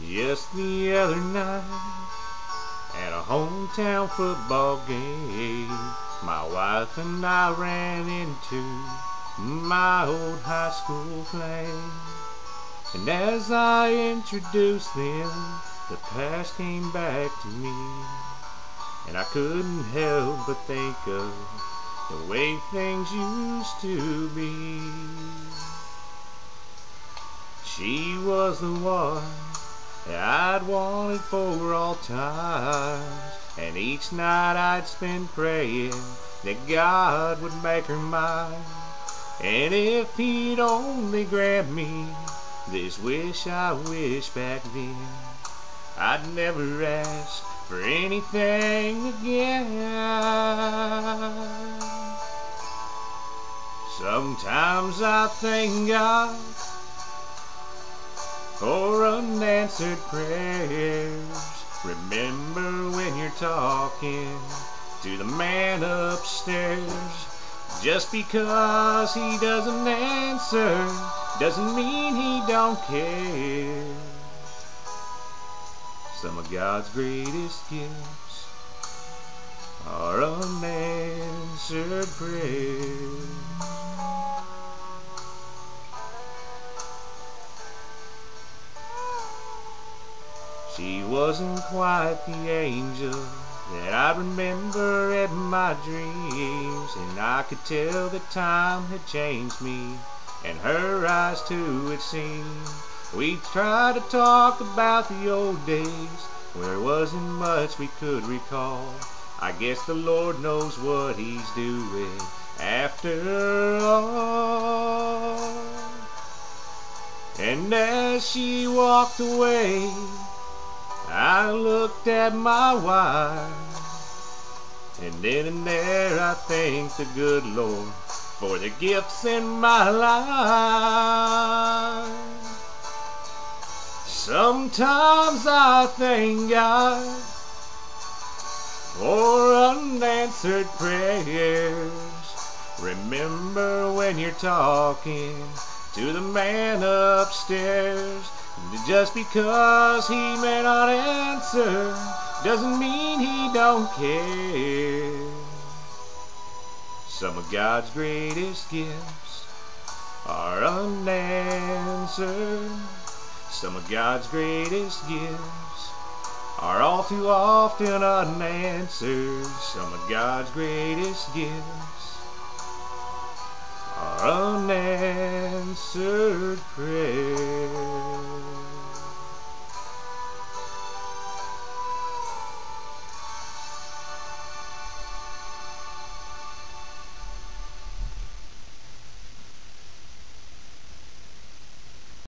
Just the other night, at a hometown football game, my wife and I ran into my old high school flame. And as I introduced them, the past came back to me, and I couldn't help but think of the way things used to be. She was the one that I'd wanted for all times, and each night I'd spend praying that God would make her mine. And if He'd only grant me this wish I wished back then, I'd never ask for anything again. Sometimes I thank God for unanswered prayers. Remember when you're talking to the man upstairs. Just because he doesn't answer doesn't mean he don't care. Some of God's greatest gifts are unanswered prayers. She wasn't quite the angel that I remember in my dreams, and I could tell that time had changed me, and her eyes too it seemed. We tried to talk about the old days when there wasn't much we could recall. I guess the Lord knows what He's doing after all. And as she walked away, I looked at my wife, and then and there I thanked the good Lord for the gifts in my life. Sometimes I thank God for unanswered prayers. Remember when you're talking to the man upstairs. Just because he may not answer doesn't mean he don't care. Some of God's greatest gifts are unanswered. Some of God's greatest gifts are all too often unanswered. Some of God's greatest gifts are unanswered prayers.